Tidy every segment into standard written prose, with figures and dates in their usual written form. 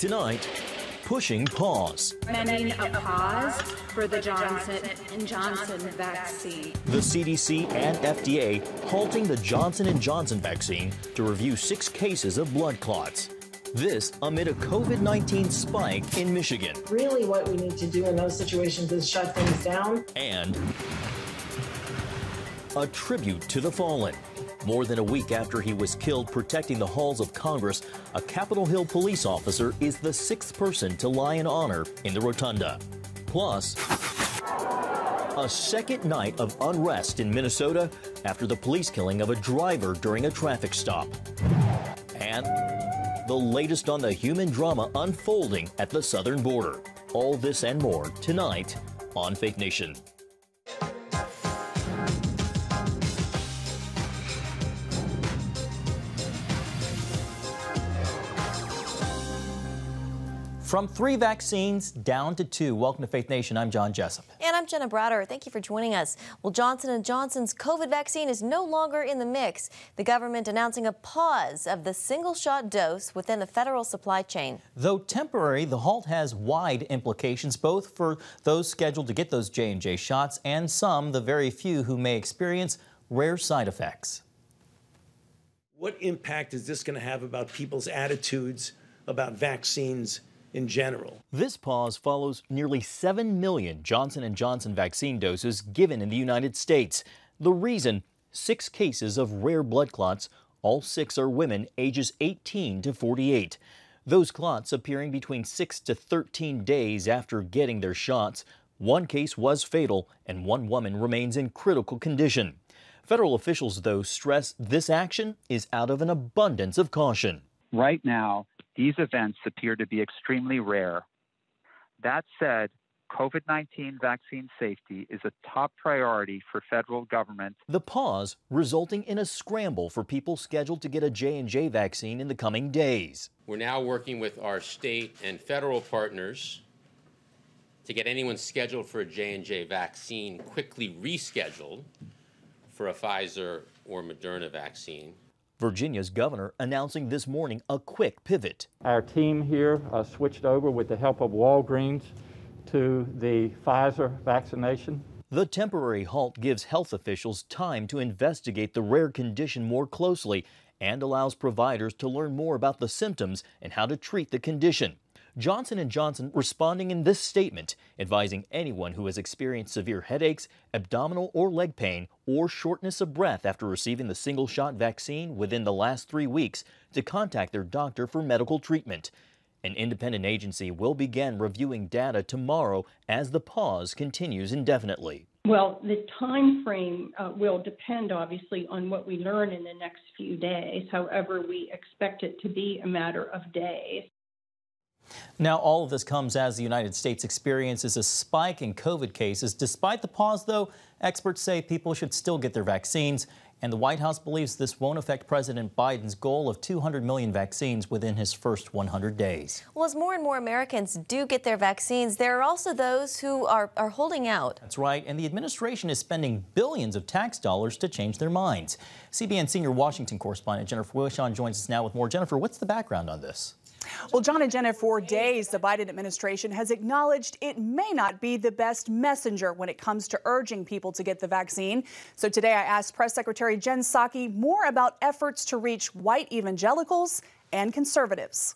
Tonight, pushing pause. Recommending a pause for the Johnson & Johnson vaccine. The CDC and FDA halting the Johnson & Johnson vaccine to review 6 cases of blood clots. This amid a COVID-19 spike in Michigan. Really what we need to do in those situations is shut things down. And a tribute to the fallen. More than a week after he was killed protecting the halls of Congress, a Capitol Hill police officer is the 6th person to lie in honor in the rotunda. Plus, a second night of unrest in Minnesota after the police killing of a driver during a traffic stop. And the latest on the human drama unfolding at the southern border. All this and more tonight on Faith Nation. From 3 vaccines down to 2. Welcome to Faith Nation. I'm John Jessup. And I'm Jenna Browder. Thank you for joining us. Well, Johnson & Johnson's COVID vaccine is no longer in the mix. The government announcing a pause of the single-shot dose within the federal supply chain. Though temporary, the halt has wide implications, both for those scheduled to get those J&J shots and some, the very few, who may experience rare side effects. What impact is this going to have about people's attitudes about vaccines in general? This pause follows nearly 7 million Johnson & Johnson vaccine doses given in the United States. The reason, 6 cases of rare blood clots. All 6 are women ages 18 to 48. Those clots appearing between 6 to 13 days after getting their shots. 1 case was fatal and 1 woman remains in critical condition. Federal officials, though, stress this action is out of an abundance of caution. Right now, these events appear to be extremely rare. That said, COVID-19 vaccine safety is a top priority for federal government. The pause resulting in a scramble for people scheduled to get a J&J vaccine in the coming days. We're now working with our state and federal partners to get anyone scheduled for a J&J vaccine quickly rescheduled for a Pfizer or Moderna vaccine. Virginia's governor announcing this morning a quick pivot. Our team here switched over with the help of Walgreens to the Pfizer vaccination. The temporary halt gives health officials time to investigate the rare condition more closely and allows providers to learn more about the symptoms and how to treat the condition. Johnson & Johnson responding in this statement, advising anyone who has experienced severe headaches, abdominal or leg pain, or shortness of breath after receiving the single-shot vaccine within the last 3 weeks to contact their doctor for medical treatment. An independent agency will begin reviewing data tomorrow as the pause continues indefinitely. Well, the time frame will depend, obviously, on what we learn in the next few days. However, we expect it to be a matter of days. Now, all of this comes as the United States experiences a spike in COVID cases. Despite the pause, though, experts say people should still get their vaccines, and the White House believes this won't affect President Biden's goal of 200 million vaccines within his first 100 days. Well, as more and more Americans do get their vaccines, there are also those who are holding out. That's right, and the administration is spending billions of tax dollars to change their minds. CBN senior Washington correspondent Jennifer Wilshon joins us now with more. Jennifer, what's the background on this? Well, John and Jenna, for days, the Biden administration has acknowledged it may not be the best messenger when it comes to urging people to get the vaccine. So today I asked Press Secretary Jen Psaki more about efforts to reach white evangelicals and conservatives.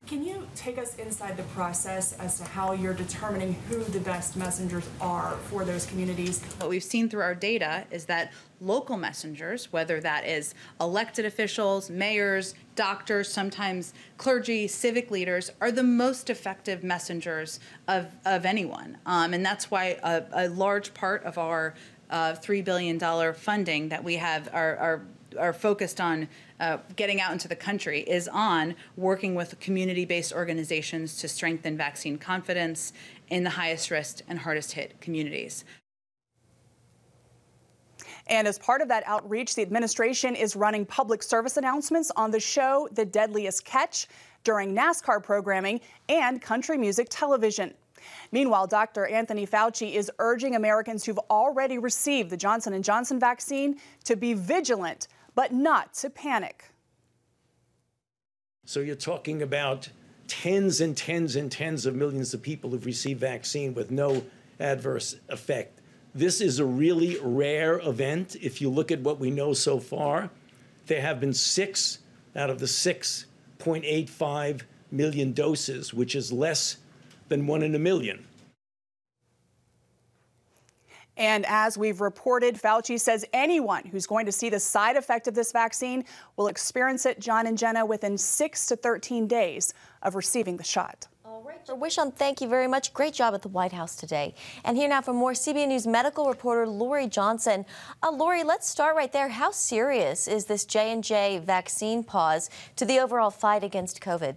Can you take us inside the process as to how you're determining who the best messengers are for those communities? What we've seen through our data is that local messengers, whether that is elected officials, mayors, doctors, sometimes clergy, civic leaders, are the most effective messengers of anyone. And that's why a large part of our $3 billion funding that we have are focused on getting out into the country is on working with community-based organizations to strengthen vaccine confidence in the highest risk and hardest hit communities. And as part of that outreach, the administration is running public service announcements on the show The Deadliest Catch during NASCAR programming and country music television. Meanwhile, Dr. Anthony Fauci is urging Americans who've already received the Johnson & Johnson vaccine to be vigilant, but not to panic. So you're talking about tens and tens and tens of millions of people who've received vaccine with no adverse effect. This is a really rare event. If you look at what we know so far, there have been 6 out of the 6.85 million doses, which is less than 1 in a million. And as we've reported, Fauci says anyone who's going to see the side effect of this vaccine will experience it, John and Jenna, within 6 to 13 days of receiving the shot. All right, Wishon, thank you very much. Great job at the White House today. And here now for more CBN News medical reporter Lori Johnson. Lori, let's start right there. How serious is this J&J vaccine pause to the overall fight against COVID?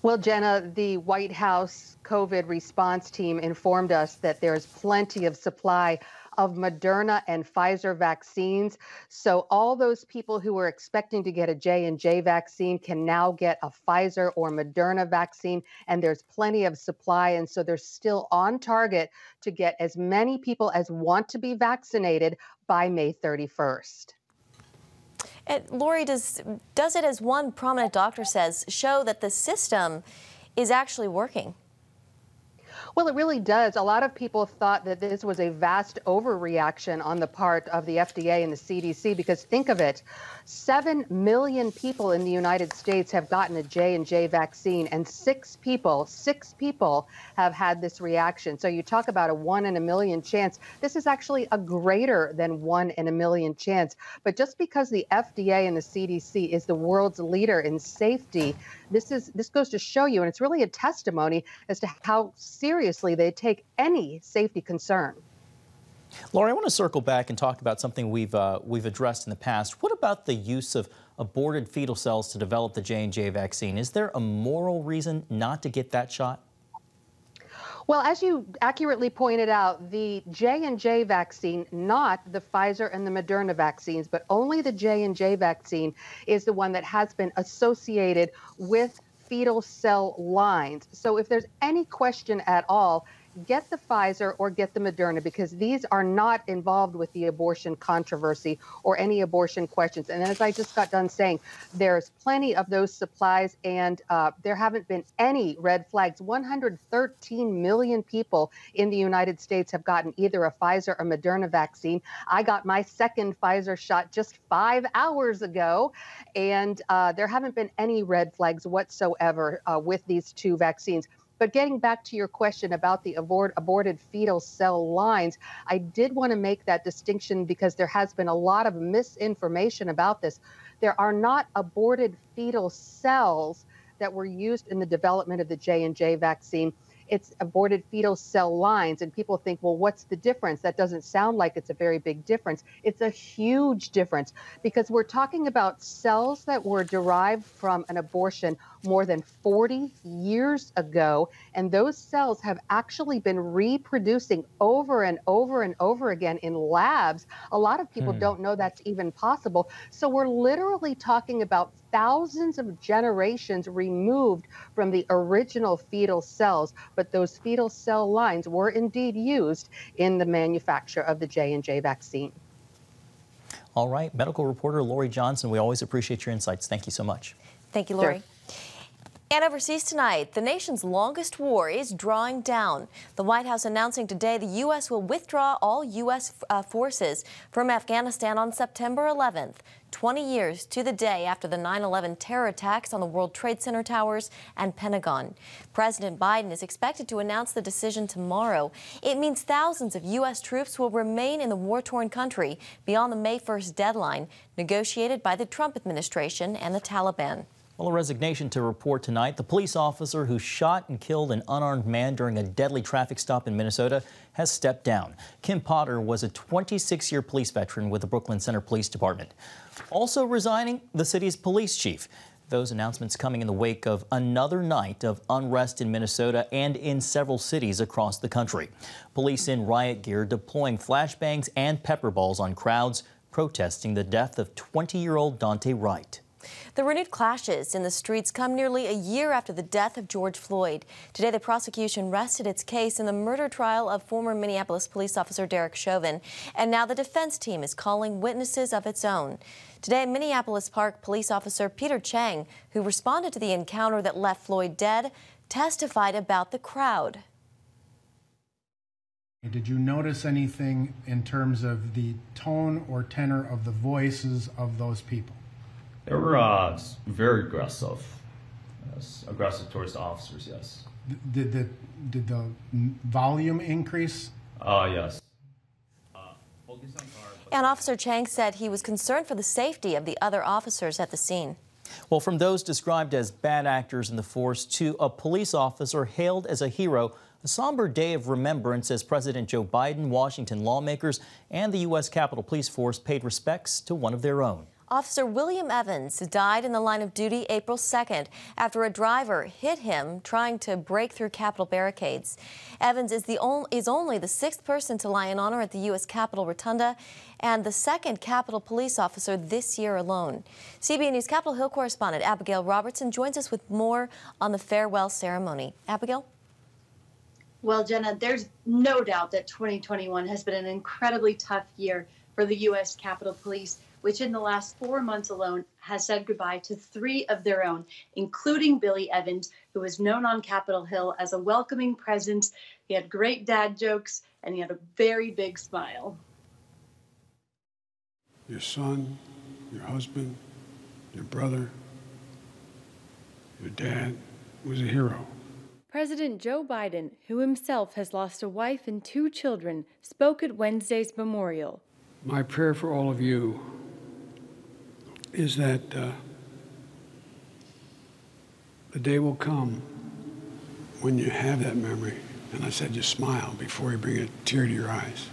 Well, Jenna, the White House COVID response team informed us that there's plenty of supply of Moderna and Pfizer vaccines. So all those people who were expecting to get a J&J vaccine can now get a Pfizer or Moderna vaccine, and there's plenty of supply. And so they're still on target to get as many people as want to be vaccinated by May 31st. And Lori, does it, as one prominent doctor says, show that the system is actually working? Well, it really does. A lot of people thought that this was a vast overreaction on the part of the FDA and the CDC, because think of it, 7 million people in the United States have gotten a J&J vaccine, and 6 people have had this reaction. So you talk about a 1 in a million chance. This is actually a greater than 1 in a million chance. But just because the FDA and the CDC is the world's leader in safety, this goes to show you, and it's really a testimony as to how seriously they take any safety concern. Lori, I want to circle back and talk about something we've addressed in the past. What about the use of aborted fetal cells to develop the J&J vaccine? Is there a moral reason not to get that shot? Well, as you accurately pointed out, the J&J vaccine, not the Pfizer and the Moderna vaccines, but only the J&J vaccine is the one that has been associated with fetal cell lines. So if there's any question at all, get the Pfizer or get the Moderna, because these are not involved with the abortion controversy or any abortion questions. And as I just got done saying, there's plenty of those supplies, and there haven't been any red flags. 113 million people in the United States have gotten either a Pfizer or Moderna vaccine. I got my second Pfizer shot just 5 hours ago, and there haven't been any red flags whatsoever with these 2 vaccines. But getting back to your question about the aborted fetal cell lines, I did want to make that distinction because there has been a lot of misinformation about this. There are not aborted fetal cells that were used in the development of the J&J vaccine. It's aborted fetal cell lines, and people think, well, what's the difference? That doesn't sound like it's a very big difference. It's a huge difference, because we're talking about cells that were derived from an abortion more than 40 years ago, and those cells have actually been reproducing over and over and over again in labs. A lot of people don't know that's even possible. So we're literally talking about thousands of generations removed from the original fetal cells, but those fetal cell lines were indeed used in the manufacture of the J&J vaccine. All right, medical reporter Lori Johnson, we always appreciate your insights. Thank you so much. Thank you, Lori. Sure. And overseas tonight, the nation's longest war is drawing down. The White House announcing today the U.S. will withdraw all U.S. forces from Afghanistan on September 11th, 20 years to the day after the 9/11 terror attacks on the World Trade Center towers and Pentagon. President Biden is expected to announce the decision tomorrow. It means thousands of U.S. troops will remain in the war-torn country beyond the May 1st deadline negotiated by the Trump administration and the Taliban. Well, a resignation to report tonight. The police officer who shot and killed an unarmed man during a deadly traffic stop in Minnesota has stepped down. Kim Potter was a 26-year police veteran with the Brooklyn Center Police Department. Also resigning, the city's police chief. Those announcements coming in the wake of another night of unrest in Minnesota and in several cities across the country. Police in riot gear deploying flashbangs and pepper balls on crowds protesting the death of 20-year-old Dante Wright. The renewed clashes in the streets come nearly a year after the death of George Floyd. Today, the prosecution rested its case in the murder trial of former Minneapolis police officer Derek Chauvin, and now the defense team is calling witnesses of its own. Today, Minneapolis Park police officer Peter Chang, who responded to the encounter that left Floyd dead, testified about the crowd. Did you notice anything in terms of the tone or tenor of the voices of those people? They were very aggressive. Yes, aggressive towards the officers, yes. Did the volume increase? Yes. And Officer Chang said he was concerned for the safety of the other officers at the scene. Well, from those described as bad actors in the force to a police officer hailed as a hero, a somber day of remembrance as President Joe Biden, Washington lawmakers, and the U.S. Capitol Police Force paid respects to one of their own. Officer William Evans died in the line of duty April 2nd after a driver hit him trying to break through Capitol barricades. Evans is only the 6th person to lie in honor at the U.S. Capitol Rotunda and the 2nd Capitol police officer this year alone. CBN News Capitol Hill correspondent Abigail Robertson joins us with more on the farewell ceremony. Abigail? Well, Jenna, there's no doubt that 2021 has been an incredibly tough year for the U.S. Capitol Police, which in the last 4 months alone has said goodbye to 3 of their own, including Billy Evans, who was known on Capitol Hill as a welcoming presence. He had great dad jokes, and he had a very big smile. Your son, your husband, your brother, your dad was a hero. President Joe Biden, who himself has lost a wife and 2 children, spoke at Wednesday's memorial. My prayer for all of you is that the day will come when you have that memory, and I said you smile before you bring a tear to your eyes.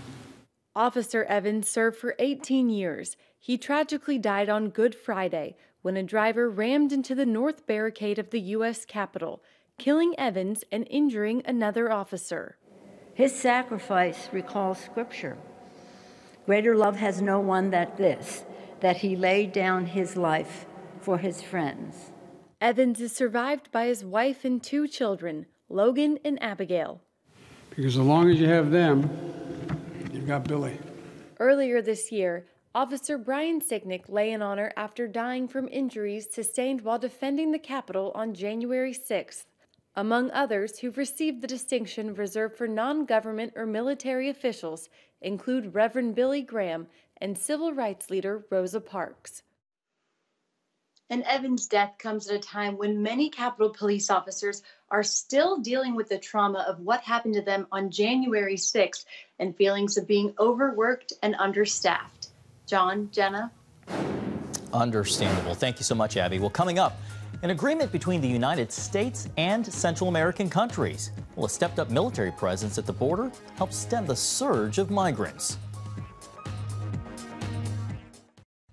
Officer Evans served for 18 years. He tragically died on Good Friday when a driver rammed into the north barricade of the U.S. Capitol, killing Evans and injuring another officer. His sacrifice recalls Scripture. Greater love has no one than this, that he laid down his life for his friends. Evans is survived by his wife and 2 children, Logan and Abigail. Because as long as you have them, you've got Billy. Earlier this year, Officer Brian Sicknick lay in honor after dying from injuries sustained while defending the Capitol on January 6th. Among others who've received the distinction reserved for non-government or military officials include Reverend Billy Graham and civil rights leader Rosa Parks. And Evans' death comes at a time when many Capitol Police officers are still dealing with the trauma of what happened to them on January 6th and feelings of being overworked and understaffed. John, Jenna? Understandable. Thank you so much, Abby. Well, coming up, an agreement between the United States and Central American countries. Well, a stepped-up military presence at the border helps stem the surge of migrants.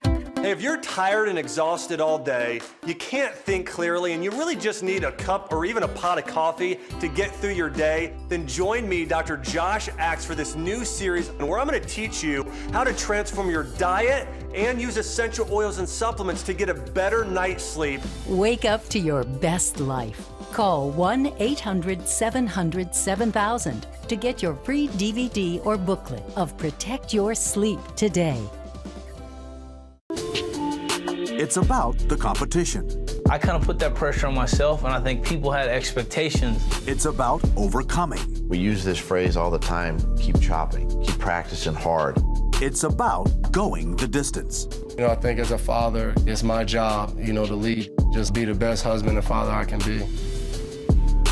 Hey, if you're tired and exhausted all day, you can't think clearly, and you really just need a cup or even a pot of coffee to get through your day, then join me, Dr. Josh Axe, for this new series where I'm going to teach you how to transform your diet and use essential oils and supplements to get a better night's sleep. Wake up to your best life. Call 1-800-700-7000 to get your free DVD or booklet of Protect Your Sleep today. It's about the competition. I kind of put that pressure on myself, and I think people had expectations. It's about overcoming. We use this phrase all the time, keep chopping, keep practicing hard. It's about going the distance. I think as a father, it's my job, to lead, just be the best husband and father I can be.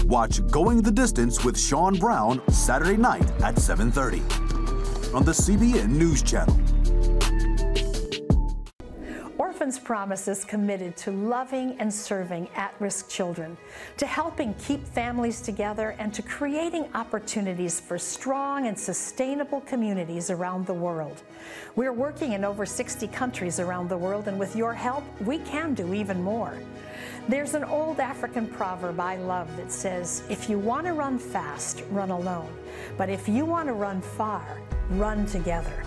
Watch Going the Distance with Sean Brown Saturday night at 7:30 on the CBN News Channel. Orphans Promise is committed to loving and serving at-risk children, to helping keep families together, and to creating opportunities for strong and sustainable communities around the world. We're working in over 60 countries around the world, and with your help, we can do even more. There's an old African proverb I love that says, if you want to run fast, run alone. But if you want to run far, run together.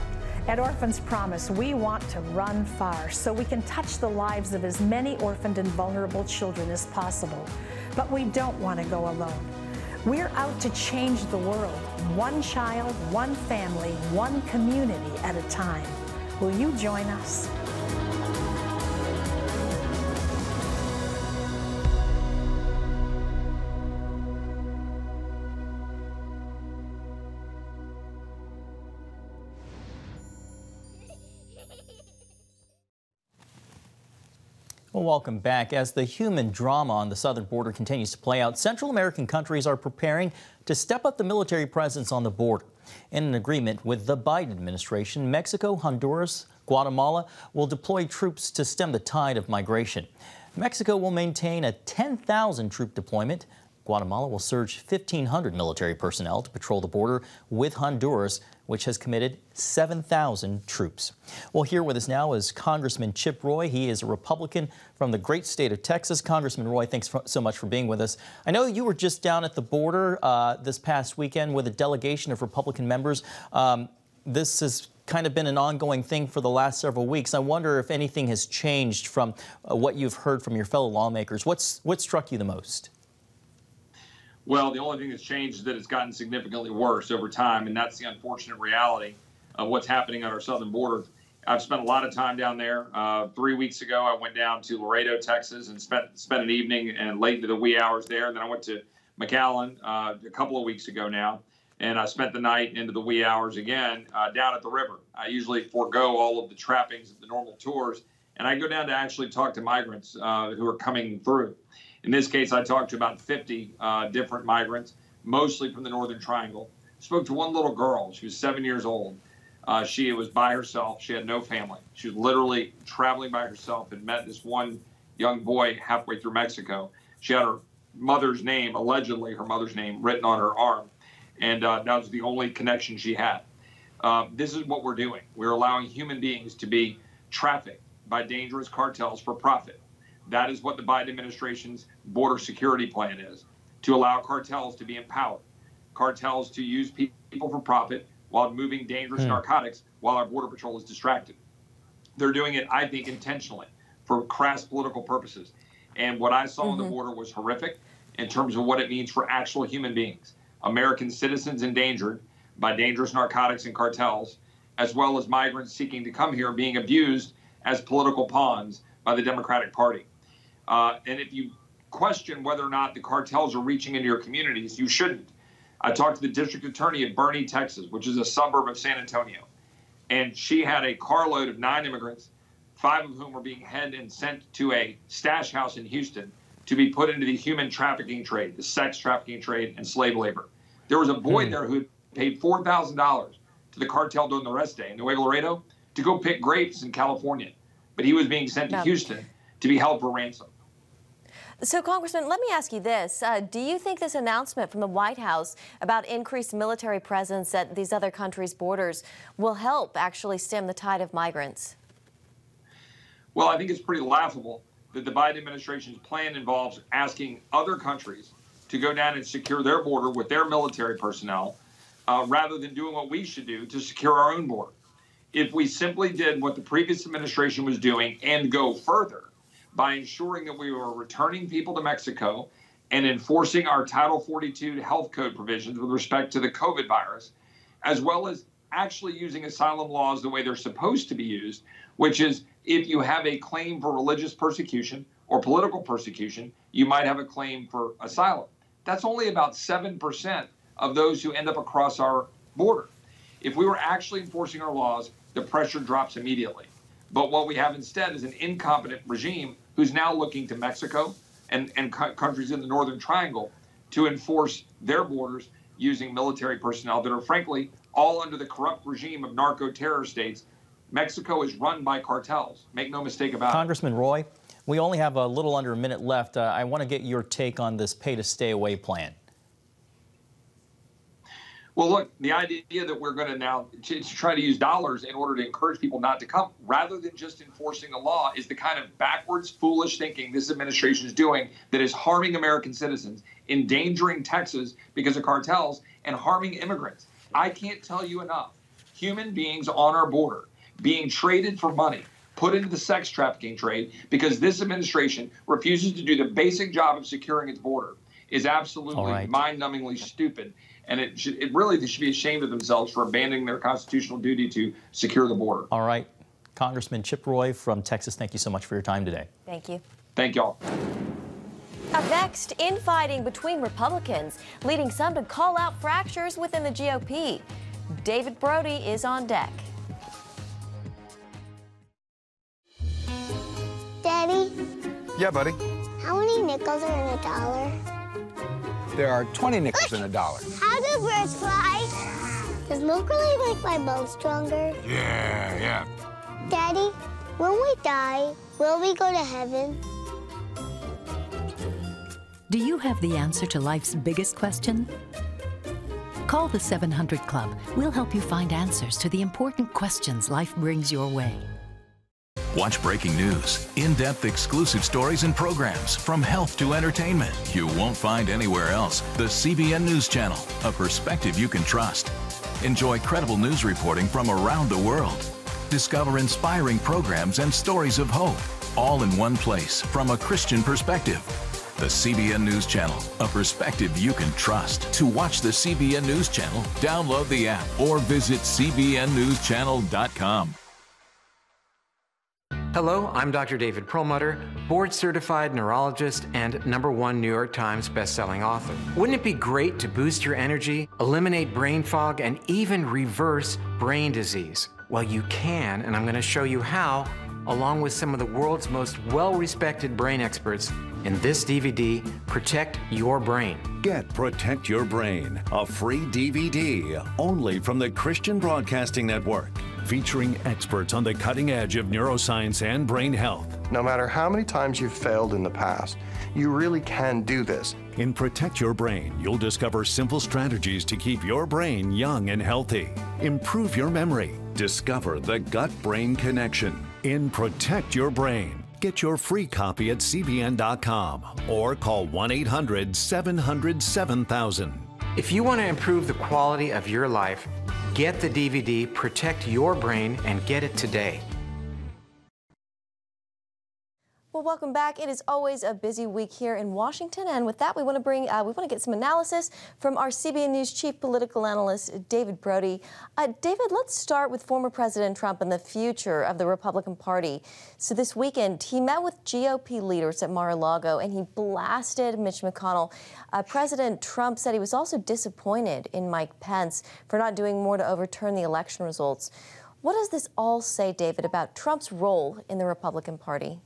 At Orphans Promise, we want to run far so we can touch the lives of as many orphaned and vulnerable children as possible. But we don't want to go alone. We're out to change the world, one child, one family, one community at a time. Will you join us? Well, welcome back. As the human drama on the southern border continues to play out, Central American countries are preparing to step up the military presence on the border. In an agreement with the Biden administration, Mexico, Honduras, Guatemala will deploy troops to stem the tide of migration. Mexico will maintain a 10,000 troop deployment. Guatemala will surge 1,500 military personnel to patrol the border with Honduras, which has committed 7,000 troops. Well, here with us now is Congressman Chip Roy. He is a Republican from the great state of Texas. Congressman Roy, thanks so much for being with us. I know you were just down at the border this past weekend with a delegation of Republican members. This has kind of been an ongoing thing for the last several weeks. I wonder if anything has changed from what you've heard from your fellow lawmakers. What struck you the most? Well, the only thing that's changed is that it's gotten significantly worse over time, and that's the unfortunate reality of what's happening at our southern border. I've spent a lot of time down there. 3 weeks ago, I went down to Laredo, Texas, and spent an evening and late into the wee hours there. Then I went to McAllen a couple of weeks ago now, and I spent the night into the wee hours again down at the river. I usually forego all of the trappings of the normal tours, and I go down to actually talk to migrants who are coming through. In this case, I talked to about 50 different migrants, mostly from the Northern Triangle. Spoke to one little girl. She was 7 years old. She was by herself. She had no family. She was literally traveling by herself and met this one young boy halfway through Mexico. She had her mother's name, allegedly her mother's name, written on her arm. And that was the only connection she had. This is what we're doing. We're allowing human beings to be trafficked by dangerous cartels for profit. That is what the Biden administration's border security plan is, to allow cartels to be empowered, cartels to use people for profit while moving dangerous narcotics while our Border Patrol is distracted. They're doing it, I think, intentionally for crass political purposes. And what I saw on the border was horrific in terms of what it means for actual human beings, American citizens endangered by dangerous narcotics and cartels, as well as migrants seeking to come here being abused as political pawns by the Democratic Party. And if you question whether or not the cartels are reaching into your communities, you shouldn't. I talked to the district attorney at Boerne, Texas, which is a suburb of San Antonio. And she had a carload of 9 immigrants, 5 of whom were being held and sent to a stash house in Houston to be put into the human trafficking trade, the sex trafficking trade, and slave labor. There was a boy there who paid $4,000 to the cartel during the rest day in Nuevo Laredo to go pick grapes in California. But he was being sent to Houston to be held for ransom. So, Congressman, let me ask you this. Do you think this announcement from the White House about increased military presence at these other countries' borders will help actually stem the tide of migrants? Well, I think it's pretty laughable that the Biden administration's plan involves asking other countries to go down and secure their border with their military personnel rather than doing what we should do to secure our own border. If we simply did what the previous administration was doing and go further by ensuring that we were returning people to Mexico and enforcing our Title 42 health code provisions with respect to the COVID virus, as well as actually using asylum laws the way they're supposed to be used, which is if you have a claim for religious persecution or political persecution, you might have a claim for asylum. That's only about 7% of those who end up across our border. If we were actually enforcing our laws, the pressure drops immediately. But what we have instead is an incompetent regime who's now looking to Mexico and countries in the Northern Triangle to enforce their borders using military personnel that are, frankly, all under the corrupt regime of narco-terror states. Mexico is run by cartels. Make no mistake about it. Congressman Roy, we only have a little under a minute left. I want to get your take on this pay-to-stay-away plan. Well, look, the idea that we're going to now try to use dollars in order to encourage people not to come, rather than just enforcing a law, is the kind of backwards, foolish thinking this administration is doing that is harming American citizens, endangering Texas because of cartels, and harming immigrants. I can't tell you enough human beings on our border being traded for money, put into the sex trafficking trade, because this administration refuses to do the basic job of securing its border, is absolutely mind-numbingly stupid. And they should be ashamed of themselves for abandoning their constitutional duty to secure the border. All right. Congressman Chip Roy from Texas, thank you so much for your time today. Thank you. Thank y'all. Up next, infighting between Republicans, leading some to call out fractures within the GOP. David Brody is on deck. Daddy? Yeah, buddy? How many nickels are in a dollar? There are 20 nickels in a dollar. How do birds fly? Does milk really make my bones stronger? Yeah. Daddy, when we die, will we go to heaven? Do you have the answer to life's biggest question? Call the 700 Club. We'll help you find answers to the important questions life brings your way. Watch breaking news, in-depth exclusive stories and programs from health to entertainment you won't find anywhere else. The CBN News Channel, a perspective you can trust. Enjoy credible news reporting from around the world. Discover inspiring programs and stories of hope, all in one place from a Christian perspective. The CBN News Channel, a perspective you can trust. To watch the CBN News Channel, download the app or visit cbnnewschannel.com. Hello, I'm Dr. David Perlmutter, board-certified neurologist and #1 New York Times bestselling author. Wouldn't it be great to boost your energy, eliminate brain fog, and even reverse brain disease? Well, you can, and I'm going to show you how, along with some of the world's most well-respected brain experts, in this DVD, Protect Your Brain. Get Protect Your Brain, a free DVD only from the Christian Broadcasting Network, featuring experts on the cutting edge of neuroscience and brain health. No matter how many times you've failed in the past, you really can do this. In Protect Your Brain, you'll discover simple strategies to keep your brain young and healthy. Improve your memory. Discover the gut-brain connection. In Protect Your Brain. Get your free copy at cbn.com or call 1-800-700-7000. If you want to improve the quality of your life, get the DVD Protect Your Brain and get it today. Well, welcome back. It is always a busy week here in Washington, and with that, we want to get some analysis from our CBN News chief political analyst, David Brody. David, let's start with former President Trump and the future of the Republican Party. So this weekend, he met with GOP leaders at Mar-a-Lago, and he blasted Mitch McConnell. President Trump said he was also disappointed in Mike Pence for not doing more to overturn the election results. What does this all say, David, about Trump's role in the Republican Party?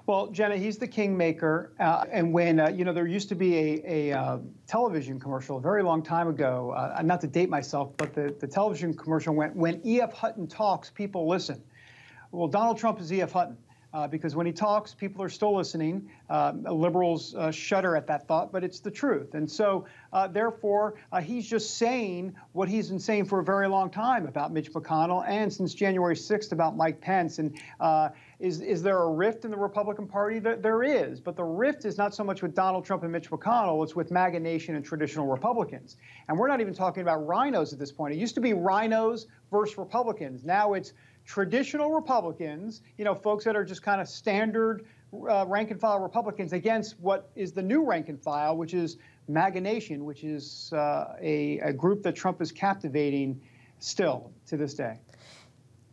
Well, Jenna, he's the kingmaker. And when, there used to be a television commercial a very long time ago, not to date myself, but the television commercial went, "When E.F. Hutton talks, people listen." Well, Donald Trump is E.F. Hutton. Because when he talks, people are still listening. Liberals shudder at that thought, but it's the truth. And so, therefore, he's just saying what he's been saying for a very long time about Mitch McConnell and since January 6th about Mike Pence. And is there a rift in the Republican Party? There is. But the rift is not so much with Donald Trump and Mitch McConnell. It's with MAGA Nation and traditional Republicans. And we're not even talking about rhinos at this point. It used to be rhinos versus Republicans. Now it's traditional Republicans, folks that are just kind of standard rank and file Republicans against what is the new rank and file, which is MAGA Nation, which is a group that Trump is captivating still to this day.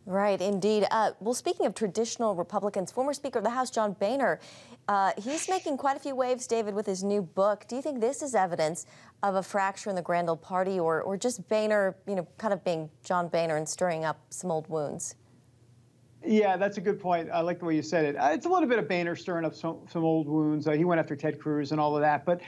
Right, indeed. Well, speaking of traditional Republicans, former Speaker of the House John Boehner, he's making quite a few waves, David, with his new book. Do you think this is evidence of a fracture in the Grand Old Party, or just Boehner, kind of being John Boehner and stirring up some old wounds? Yeah, that's a good point. I like the way you said it. It's a little bit of Boehner stirring up some old wounds. He went after Ted Cruz and all of that. But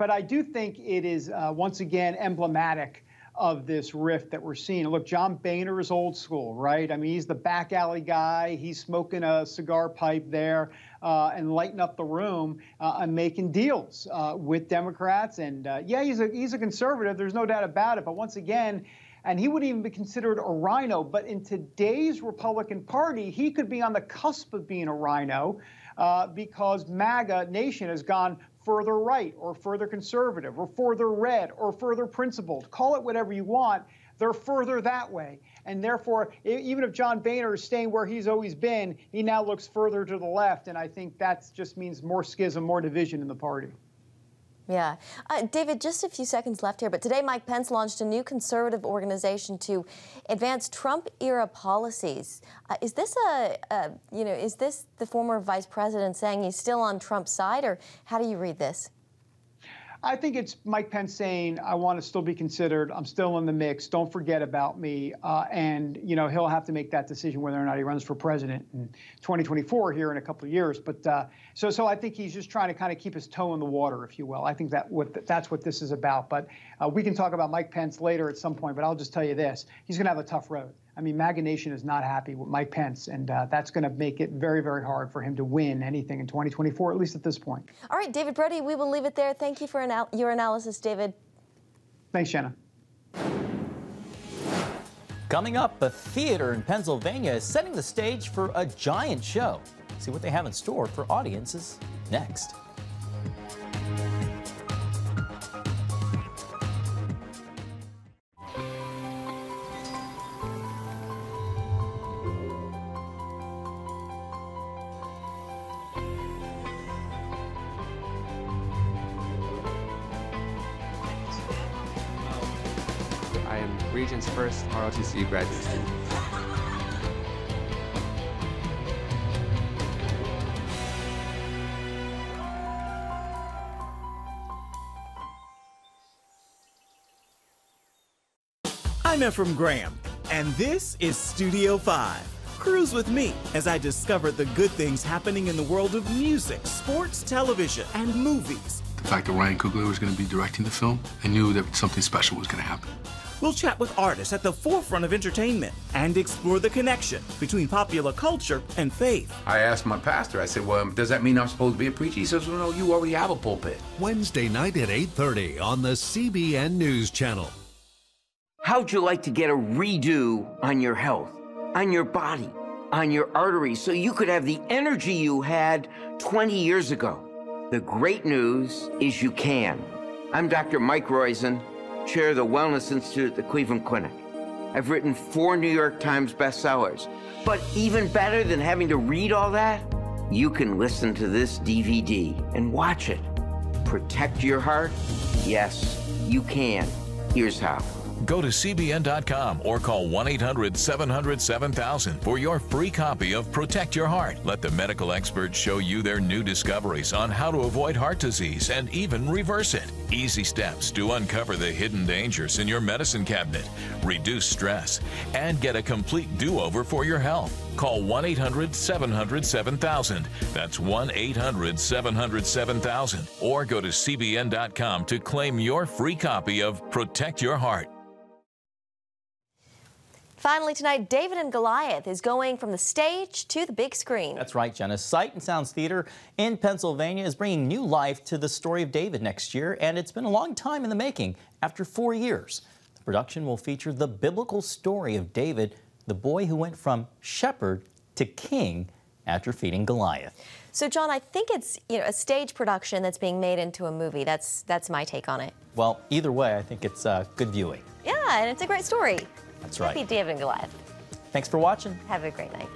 I do think it is, once again, emblematic of this rift that we're seeing. Look, John Boehner is old school, right? I mean, he's the back alley guy. He's smoking a cigar pipe there and lighting up the room and making deals with Democrats. And yeah, he's a conservative. There's no doubt about it. But once again, and he wouldn't even be considered a rhino. But in today's Republican Party, he could be on the cusp of being a rhino because MAGA Nation has gone further right or further conservative or further red or further principled. Call it whatever you want. they're further that way. And therefore, even if John Boehner is staying where he's always been, he now looks further to the left. And I think that just means more schism, more division in the party. Yeah. David, just a few seconds left here, but today Mike Pence launched a new conservative organization to advance Trump-era policies. Is this is this the former vice president saying he's still on Trump's side, or how do you read this? I think it's Mike Pence saying, I want to still be considered. I'm still in the mix. Don't forget about me. And, he'll have to make that decision whether or not he runs for president in 2024 here in a couple of years. But so I think he's just trying to kind of keep his toe in the water, if you will. I think that's what this is about. But we can talk about Mike Pence later at some point. But I'll just tell you this. He's going to have a tough road. I mean, MAGA Nation is not happy with Mike Pence, and that's going to make it very, very hard for him to win anything in 2024, at least at this point. All right, David Brody, we will leave it there. Thank you for your analysis, David. Thanks, Jenna. Coming up, a theater in Pennsylvania is setting the stage for a giant show. See what they have in store for audiences next. I am Regent's first ROTC graduate student. I'm Ephraim Graham, and this is Studio 5. Cruise with me as I discover the good things happening in the world of music, sports, television, and movies. The fact that Ryan Coogler was going to be directing the film, I knew that something special was going to happen. We'll chat with artists at the forefront of entertainment and explore the connection between popular culture and faith. I asked my pastor, I said, well, does that mean I'm supposed to be a preacher? He says, well, no, you already have a pulpit. Wednesday night at 8:30 on the CBN News Channel. How'd you like to get a redo on your health, on your body, on your arteries, so you could have the energy you had 20 years ago? The great news is you can. I'm Dr. Mike Roizen, chair of the Wellness Institute at the Cleveland Clinic. I've written 4 New York Times bestsellers. But even better than having to read all that, you can listen to this DVD and watch it. Protect your heart? Yes, you can. Here's how. Go to CBN.com or call 1-800-700-7000 for your free copy of Protect Your Heart. Let the medical experts show you their new discoveries on how to avoid heart disease and even reverse it. Easy steps to uncover the hidden dangers in your medicine cabinet, reduce stress, and get a complete do-over for your health. Call 1-800-700-7000. That's 1-800-700-7000. Or go to CBN.com to claim your free copy of Protect Your Heart. Finally tonight, David and Goliath is going from the stage to the big screen. That's right, Jenna. Sight and Sounds Theater in Pennsylvania is bringing new life to the story of David next year, and it's been a long time in the making. After 4 years, the production will feature the biblical story of David, the boy who went from shepherd to king after defeating Goliath. So, John, I think it's a stage production that's being made into a movie. That's my take on it. Well, either way, I think it's good viewing. Yeah, and it's a great story. That's right. Happy David and Goliath. Thanks for watching. Have a great night.